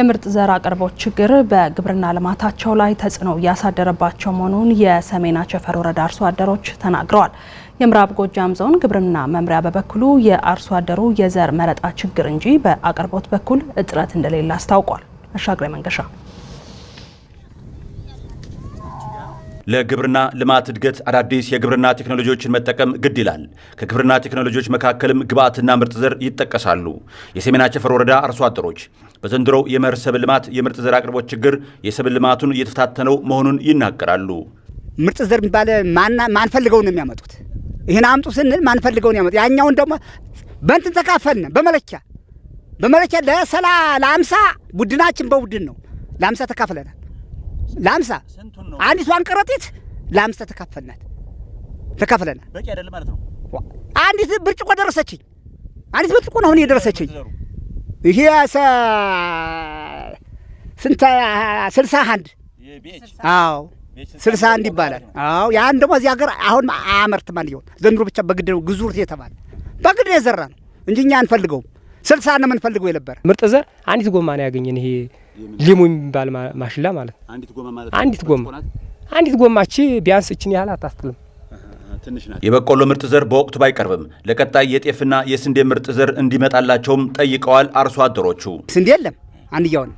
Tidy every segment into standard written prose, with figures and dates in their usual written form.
የምርጥ ዘር አቅርቦት ችግር በግብርና ልማታቸው ላይ ተጽዕኖ እያሳደረባቸው መሆኑን የሰሜን አቸፈር ወረዳ አርሶ አደሮች ተናግረዋል። የምዕራብ ጎጃም ዞን ግብርና መምሪያ በበኩሉ የአርሶ አደሩ የዘር መረጣ ችግር እንጂ በአቅርቦት በኩል እጥረት እንደሌለ አስታውቋል። አሻግሬ መንገሻ ለግብርና ልማት እድገት አዳዲስ የግብርና ቴክኖሎጂዎችን መጠቀም ግድ ይላል። ከግብርና ቴክኖሎጂዎች መካከልም ግብዓትና ምርጥ ዘር ይጠቀሳሉ። የሰሜን አቸፈር ወረዳ አርሶ አደሮች በዘንድሮው የመኸር ሰብል ልማት የምርጥ ዘር አቅርቦት ችግር የሰብል ልማቱን እየተፈታተነው መሆኑን ይናገራሉ። ምርጥ ዘር የሚባል ማንፈልገው ነው የሚያመጡት። ይሄን አምጡ ስንል ማንፈልገው ነው ያመጡት። ያኛውን ደግሞ በእንትን ተካፈልን በመለኪያ ለ50 ቡድናችን በቡድን ነው ለ50 ተካፍለናል። ለ50 አንዲቷን ከረጢት ለ50 ተካፍለናል። በቂ አይደለም ማለት ነው። አንዲት ብርጭቆ ደረሰችኝ። አንዲት ብርጭቆ ነው አሁን የደረሰችኝ። ይሄ ስንት 61 አዎ 61 ይባላል። አዎ ያን ደግሞ እዚህ ሀገር አሁን አመርት ማለት ነው። ዘንድሮ ብቻ በግድ ነው ግዙርት የተባለ በግድ የዘራ ነው እንጂ እኛ አንፈልገውም። 60 ነው የምንፈልገው የነበረ ምርጥ ዘር አንዲት ጎማ ነው ያገኘን። ይሄ ሊሙ የሚባል ማሽላ ማለት አንዲት ጎማች ቢያንስ እችን ያህል አታስጥልም። የበቆሎ ምርጥ ዘር በወቅቱ ባይቀርብም ለቀጣይ የጤፍና የስንዴ ምርጥ ዘር እንዲመጣላቸውም ጠይቀዋል አርሶ አደሮቹ። ስንዴ የለም አንድያውን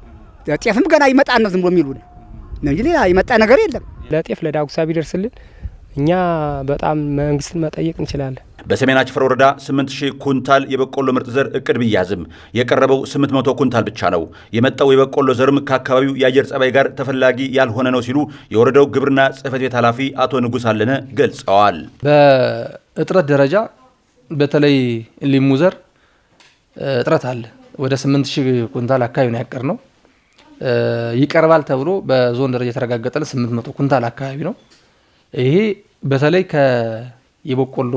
ጤፍም ገና ይመጣ ነው ዝም ብሎ የሚሉን እንጂ ሌላ ይመጣ ነገር የለም። ለጤፍ ለዳጉሳ ቢደርስልን እኛ በጣም መንግስትን መጠየቅ እንችላለን። በሰሜን አቸፈር ወረዳ 8000 ኩንታል የበቆሎ ምርጥ ዘር እቅድ ቢያዝም የቀረበው 800 ኩንታል ብቻ ነው። የመጣው የበቆሎ ዘርም ከአካባቢው የአየር ጸባይ ጋር ተፈላጊ ያልሆነ ነው ሲሉ የወረዳው ግብርና ጽሕፈት ቤት ኃላፊ አቶ ንጉስ አለነ ገልጸዋል። በእጥረት ደረጃ በተለይ ሊሙ ዘር እጥረት አለ። ወደ 8000 ኩንታል አካባቢ ነው ያቀርነው። ይቀርባል ተብሎ በዞን ደረጃ የተረጋገጠልን 800 ኩንታል አካባቢ ነው። ይሄ በተለይ የበቆሎ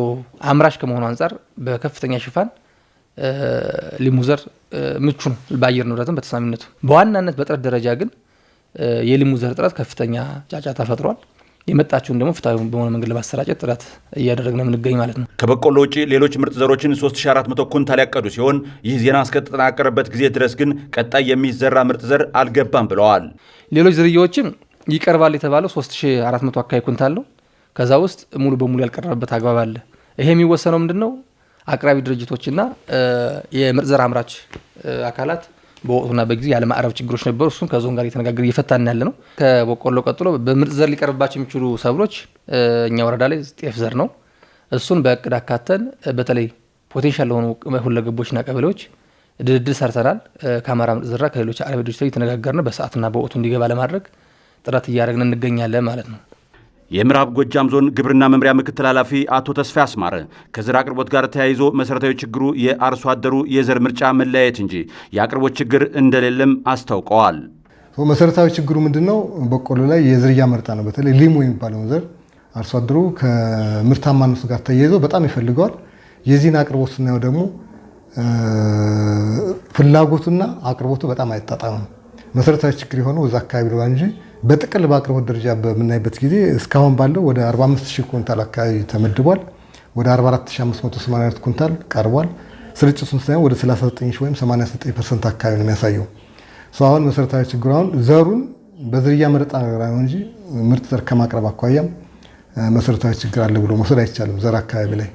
አምራች ከመሆኑ አንጻር በከፍተኛ ሽፋን ሊሙ ዘር ምቹ ነው በአየር ንብረትም በተስማሚነቱ። በዋናነት በጥረት ደረጃ ግን የሊሙ ዘር ጥረት ከፍተኛ ጫጫታ ፈጥሯል። የመጣችውን ደግሞ ፍትሃዊ በሆነ መንገድ ለማሰራጨት ጥረት እያደረግን የምንገኝ ማለት ነው። ከበቆሎ ውጪ ሌሎች ምርጥ ዘሮችን 3400 ኩንታል ያቀዱ ሲሆን ይህ ዜና እስከተጠናቀረበት ጊዜ ድረስ ግን ቀጣይ የሚዘራ ምርጥ ዘር አልገባም ብለዋል። ሌሎች ዝርያዎችም ይቀርባል የተባለው 3400 አካባቢ ኩንታል ነው። ከዛ ውስጥ ሙሉ በሙሉ ያልቀረበበት አግባብ አለ። ይሄ የሚወሰነው ምንድነው? አቅራቢ ድርጅቶችና የምርጥ ዘር አምራች አካላት በወቅቱና በጊዜ ያለ ማዕረብ ችግሮች ነበሩ። እሱን ከዞን ጋር እየተነጋገርን እየፈታን ያለ ነው። ከበቆሎ ቀጥሎ በምርጥ ዘር ሊቀርባቸው የሚችሉ ሰብሎች እኛ ወረዳ ላይ ጤፍ ዘር ነው። እሱን በእቅድ አካተን በተለይ ፖቴንሻል ለሆኑ ሁለገቦችና ቀበሌዎች ድርድር ሰርተናል። ከአማራ ምርጥ ዘር ከሌሎች አቅራቢ ድርጅቶች እየተነጋገርን በሰዓትና በወቅቱ እንዲገባ ለማድረግ ጥረት እያደረግን እንገኛለን ማለት ነው። የምዕራብ ጎጃም ዞን ግብርና መምሪያ ምክትል ኃላፊ አቶ ተስፋ አስማረ ከዘር አቅርቦት ጋር ተያይዞ መሰረታዊ ችግሩ የአርሶ አደሩ የዘር ምርጫ መለያየት እንጂ የአቅርቦት ችግር እንደሌለም አስታውቀዋል። መሰረታዊ ችግሩ ምንድነው? በቆሎ ላይ የዝርያ ምርጫ ነው። በተለይ ሊሙ የሚባለውን ዘር አርሶ አደሩ ከምርታማነቱ ጋር ተያይዞ በጣም ይፈልገዋል። የዚህን አቅርቦት ስናየው ደግሞ ፍላጎቱና አቅርቦቱ በጣም አይጣጣምም። መሰረታዊ ችግር የሆነው እዛ አካባቢ ነው እንጂ በጥቅል በአቅርቦት ደረጃ በምናይበት ጊዜ እስካሁን ባለው ወደ 45000 ኩንታል አካባቢ ተመድቧል። ወደ 44582 ኩንታል ቀርቧል። ስርጭቱን ስናየው ወደ 39000 ወይም 89% አካባቢ ነው የሚያሳየው። አሁን መሰረታዊ ችግሩ አሁን ዘሩን በዝርያ መረጣ ነው እንጂ ምርጥ ዘር ከማቅረብ አኳያም መሰረታዊ ችግር አለ ብሎ መውሰድ አይቻልም ዘር አካባቢ ላይ